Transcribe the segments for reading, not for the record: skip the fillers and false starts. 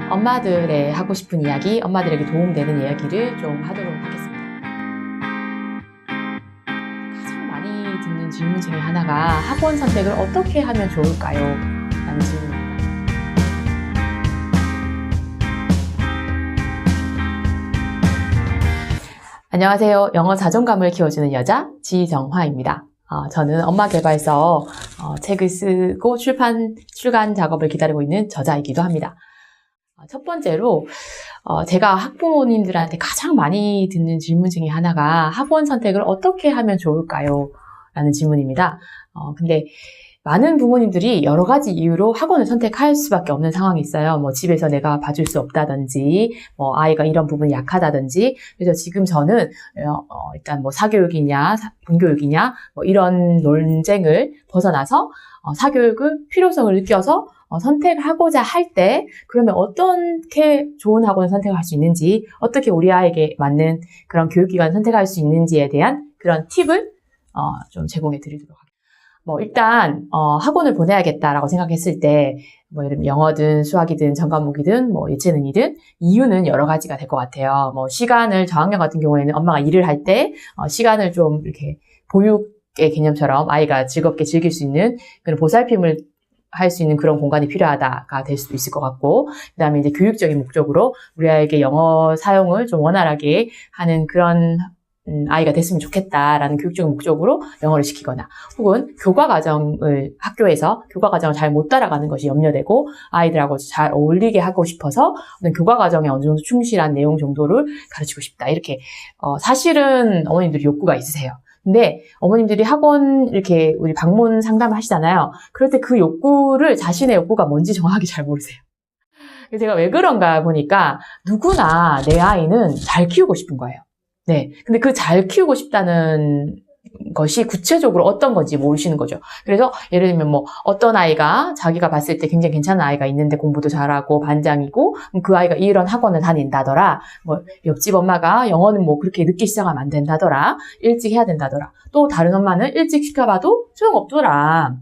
엄마들의 하고 싶은 이야기, 엄마들에게 도움되는 이야기를 좀 하도록 하겠습니다. 가장 많이 듣는 질문 중에 하나가 학원 선택을 어떻게 하면 좋을까요? 라는 질문입니다. 안녕하세요. 영어 자존감을 키워주는 여자 지정화입니다. 저는 엄마개발서 책을 쓰고 출간 작업을 기다리고 있는 저자이기도 합니다. 첫 번째로 제가 학부모님들한테 가장 많이 듣는 질문 중에 하나가 학원 선택을 어떻게 하면 좋을까요? 라는 질문입니다. 근데 많은 부모님들이 여러 가지 이유로 학원을 선택할 수밖에 없는 상황이 있어요. 집에서 내가 봐줄 수 없다든지, 아이가 이런 부분이 약하다든지. 그래서 지금 저는 일단 사교육이냐, 분교육이냐, 이런 논쟁을 벗어나서 사교육의 필요성을 느껴서 선택하고자 할 때 그러면 어떻게 좋은 학원을 선택할 수 있는지, 어떻게 우리 아이에게 맞는 그런 교육기관을 선택할 수 있는지에 대한 그런 팁을 좀 제공해 드리도록 하겠습니다. 일단 학원을 보내야겠다라고 생각했을 때 예를 들면 영어든 수학이든 전과목이든 예체능이든 이유는 여러 가지가 될 것 같아요. 시간을 저학년 같은 경우에는 엄마가 일을 할 때 시간을 좀 이렇게 보육의 개념처럼 아이가 즐겁게 즐길 수 있는 그런 보살핌을 할 수 있는 그런 공간이 필요하다가 될 수도 있을 것 같고, 그 다음에 이제 교육적인 목적으로 우리 아이에게 영어 사용을 좀 원활하게 하는 그런 아이가 됐으면 좋겠다라는 교육적인 목적으로 영어를 시키거나, 혹은 학교에서 교과과정을 잘 못 따라가는 것이 염려되고 아이들하고 잘 어울리게 하고 싶어서 교과과정에 어느 정도 충실한 내용 정도를 가르치고 싶다. 이렇게 사실은 어머님들이 욕구가 있으세요. 근데 어머님들이 학원 이렇게 우리 방문 상담을 하시잖아요. 그럴 때 그 욕구를, 자신의 욕구가 뭔지 정확하게 잘 모르세요. 제가 왜 그런가 보니까 누구나 내 아이는 잘 키우고 싶은 거예요. 네. 근데 그 잘 키우고 싶다는 것이 구체적으로 어떤 건지 모르시는 거죠. 그래서 예를 들면 어떤 아이가 자기가 봤을 때 굉장히 괜찮은 아이가 있는데 공부도 잘하고 반장이고, 그 아이가 이런 학원을 다닌다더라. 옆집 엄마가 영어는 그렇게 늦게 시작하면 안 된다더라. 일찍 해야 된다더라. 또 다른 엄마는 일찍 시켜봐도 소용없더라.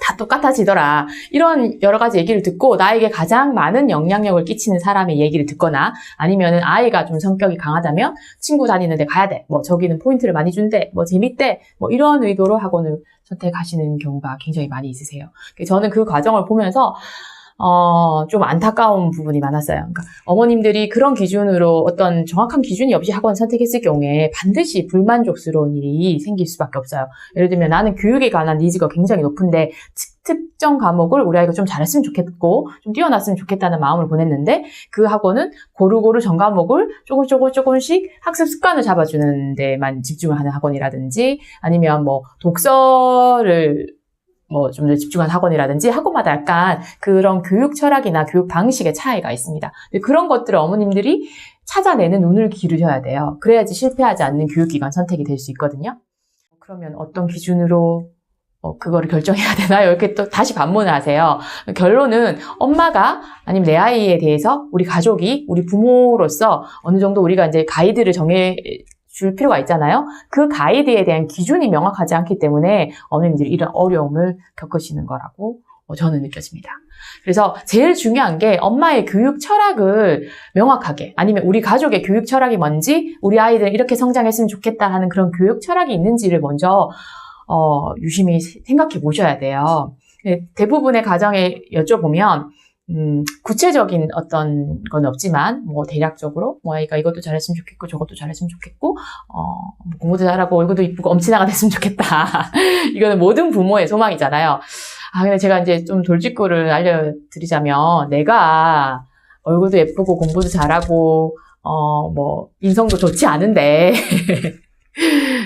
다 똑같아지더라. 이런 여러 가지 얘기를 듣고 나에게 가장 많은 영향력을 끼치는 사람의 얘기를 듣거나, 아니면은 아이가 좀 성격이 강하다면 친구 다니는 데 가야 돼. 저기는 포인트를 많이 준대. 재밌대. 이런 의도로 학원을 선택하시는 경우가 굉장히 많이 있으세요. 저는 그 과정을 보면서 좀 안타까운 부분이 많았어요. 그러니까 어머님들이 그런 기준으로 어떤 정확한 기준이 없이 학원 선택했을 경우에 반드시 불만족스러운 일이 생길 수밖에 없어요. 예를 들면 나는 교육에 관한 니즈가 굉장히 높은데 특정 과목을 우리 아이가 좀 잘했으면 좋겠고 좀 뛰어났으면 좋겠다는 마음을 보냈는데, 그 학원은 고루고루 전 과목을 조금씩 학습 습관을 잡아주는 데만 집중을 하는 학원이라든지, 아니면 독서를 좀 더 집중한 학원이라든지, 학원마다 약간 그런 교육 철학이나 교육 방식의 차이가 있습니다. 그런 것들을 어머님들이 찾아내는 눈을 기르셔야 돼요. 그래야지 실패하지 않는 교육기관 선택이 될 수 있거든요. 그러면 어떤 기준으로 그거를 결정해야 되나요? 이렇게 또 다시 반문을 하세요. 결론은 엄마가, 아니면 내 아이에 대해서 우리 가족이, 우리 부모로서 어느 정도 우리가 이제 가이드를 줄 필요가 있잖아요. 그 가이드에 대한 기준이 명확하지 않기 때문에 어머님들이 이런 어려움을 겪으시는 거라고 저는 느껴집니다. 그래서 제일 중요한 게 엄마의 교육 철학을 명확하게, 아니면 우리 가족의 교육 철학이 뭔지, 우리 아이들은 이렇게 성장했으면 좋겠다 하는 그런 교육 철학이 있는지를 먼저 유심히 생각해 보셔야 돼요. 대부분의 가정에 여쭤보면 구체적인 어떤 건 없지만 대략적으로 아이가 이것도 잘했으면 좋겠고 저것도 잘했으면 좋겠고 공부도 잘하고 얼굴도 이쁘고 엄친아가 됐으면 좋겠다. 이거는 모든 부모의 소망이잖아요. 근데 제가 이제 좀 돌직구를 알려드리자면, 내가 얼굴도 예쁘고 공부도 잘하고 인성도 좋지 않은데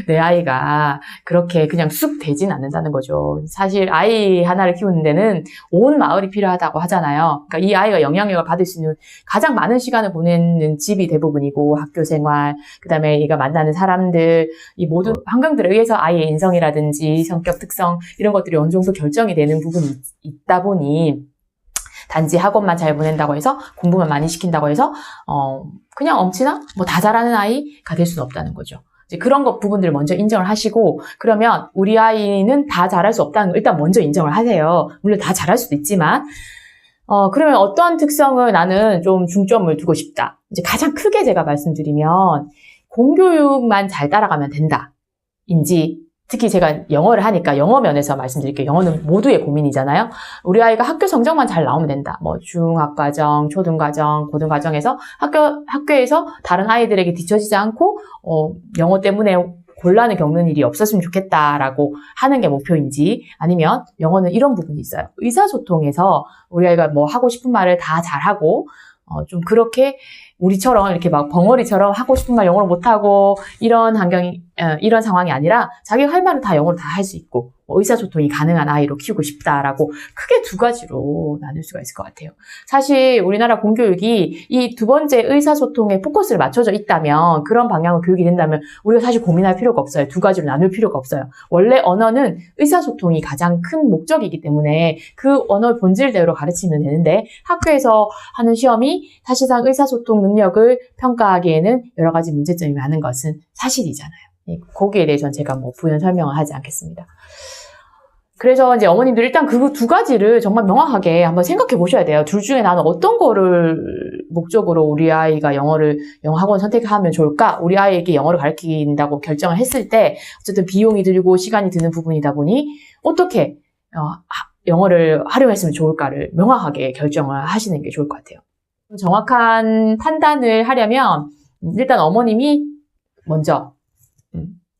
내 아이가 그렇게 그냥 쑥 되진 않는다는 거죠. 사실 아이 하나를 키우는 데는 온 마을이 필요하다고 하잖아요. 그러니까 이 아이가 영향력을 받을 수 있는 가장 많은 시간을 보내는 집이 대부분이고, 학교 생활, 그 다음에 얘가 만나는 사람들, 이 모든 환경들에 의해서 아이의 인성이라든지 성격 특성 이런 것들이 어느 정도 결정이 되는 부분이 있다 보니, 단지 학원만 잘 보낸다고 해서, 공부만 많이 시킨다고 해서 그냥 엄친아? 다 잘하는 아이가 될 수는 없다는 거죠. 이제 그런 부분들을 먼저 인정을 하시고, 그러면 우리 아이는 다 잘할 수 없다는 거 일단 먼저 인정을 하세요. 물론 다 잘할 수도 있지만 그러면 어떠한 특성을 나는 좀 중점을 두고 싶다. 이제 가장 크게 제가 말씀드리면 공교육만 잘 따라가면 된다. 인지 특히 제가 영어를 하니까 영어 면에서 말씀드릴게요. 영어는 모두의 고민이잖아요. 우리 아이가 학교 성적만 잘 나오면 된다. 뭐 중학과정, 초등과정, 고등과정에서 학교에서 다른 아이들에게 뒤처지지 않고 영어 때문에 곤란을 겪는 일이 없었으면 좋겠다라고 하는 게 목표인지, 아니면 영어는 이런 부분이 있어요. 의사소통에서 우리 아이가 뭐 하고 싶은 말을 다 잘하고 좀 그렇게 우리처럼 이렇게 막 벙어리처럼 하고 싶은 말 영어로 못하고 이런 이런 상황이 아니라 자기가 할 말을 다 영어로 다 할 수 있고 의사소통이 가능한 아이로 키우고 싶다라고 크게 두 가지로 나눌 수가 있을 것 같아요. 사실 우리나라 공교육이 이 두 번째 의사소통에 포커스를 맞춰져 있다면, 그런 방향으로 교육이 된다면 우리가 사실 고민할 필요가 없어요. 두 가지로 나눌 필요가 없어요. 원래 언어는 의사소통이 가장 큰 목적이기 때문에 그 언어의 본질대로 가르치면 되는데, 학교에서 하는 시험이 사실상 의사소통 능력을 평가하기에는 여러 가지 문제점이 많은 것은 사실이잖아요. 거기에 대해서는 제가 뭐 부연 설명을 하지 않겠습니다. 그래서 이제 어머님들 일단 그 두 가지를 정말 명확하게 한번 생각해 보셔야 돼요. 둘 중에 나는 어떤 거를 목적으로 우리 아이가 영어 학원 선택하면 좋을까? 우리 아이에게 영어를 가르친다고 결정을 했을 때 어쨌든 비용이 들고 시간이 드는 부분이다 보니 어떻게 영어를 활용했으면 좋을까를 명확하게 결정을 하시는 게 좋을 것 같아요. 정확한 판단을 하려면 일단 어머님이 먼저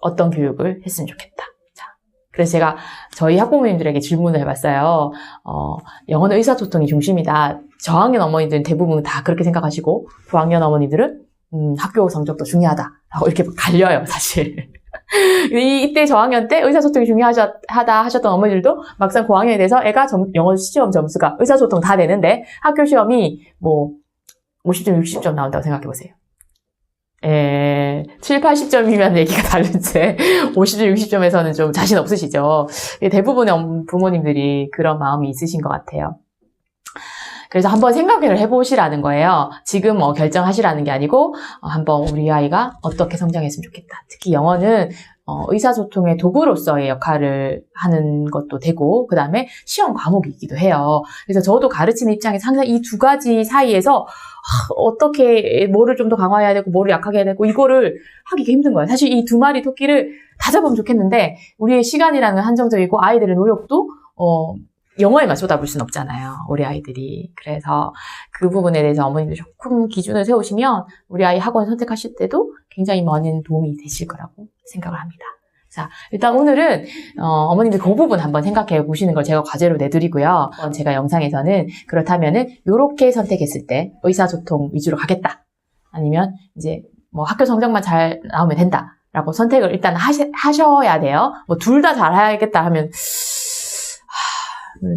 어떤 교육을 했으면 좋겠다. 그래서 제가 저희 학부모님들에게 질문을 해봤어요. 영어는 의사소통이 중심이다. 저학년 어머니들은 대부분 다 그렇게 생각하시고, 고학년 어머니들은 학교 성적도 중요하다라고 이렇게 갈려요, 사실. 이때 저학년 때 의사소통이 중요하다 하셨던 어머니들도 막상 고학년이 돼서 애가 영어 시험 점수가 의사소통 다 되는데 학교 시험이 뭐 50점, 60점 나온다고 생각해보세요. 7, 80점이면 얘기가 다른데 50점, 60점에서는 좀 자신 없으시죠. 대부분의 부모님들이 그런 마음이 있으신 것 같아요. 그래서 한번 생각을 해보시라는 거예요. 지금 결정하시라는 게 아니고 한번 우리 아이가 어떻게 성장했으면 좋겠다. 특히 영어는 의사소통의 도구로서의 역할을 하는 것도 되고, 그 다음에 시험 과목이기도 해요. 그래서 저도 가르치는 입장에서 항상 이 두 가지 사이에서 어떻게 뭐를 좀 더 강화해야 되고 뭐를 약하게 해야 되고 이거를 하기가 힘든 거예요. 사실 이 두 마리 토끼를 다 잡으면 좋겠는데 우리의 시간이라는 건 한정적이고 아이들의 노력도 영어에만 쏟아부을 수는 없잖아요. 우리 아이들이. 그래서 그 부분에 대해서 어머님들 조금 기준을 세우시면 우리 아이 학원 선택하실 때도 굉장히 많은 도움이 되실 거라고 생각을 합니다. 자, 일단 오늘은 어머님들 그 부분 한번 생각해 보시는 걸 제가 과제로 내드리고요. 제가 영상에서는 그렇다면은 요렇게 선택했을 때 의사소통 위주로 가겠다. 아니면 이제 뭐 학교 성적만 잘 나오면 된다. 라고 선택을 일단 하셔야 돼요. 뭐 둘 다 잘해야겠다 하면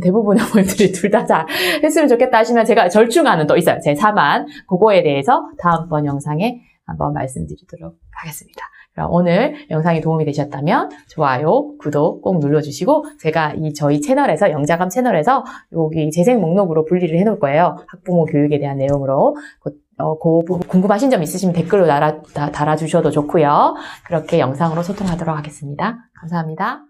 대부분의 어머님들이 둘 다 잘 했으면 좋겠다 하시면 제가 절충안은 또 있어요. 제 4만. 그거에 대해서 다음번 영상에 한번 말씀드리도록 하겠습니다. 그럼 오늘 영상이 도움이 되셨다면 좋아요, 구독 꼭 눌러주시고, 제가 저희 채널에서, 영자감 채널에서 여기 재생 목록으로 분리를 해놓을 거예요. 학부모 교육에 대한 내용으로. 그 부분 궁금하신 점 있으시면 댓글로 달아주셔도 좋고요. 그렇게 영상으로 소통하도록 하겠습니다. 감사합니다.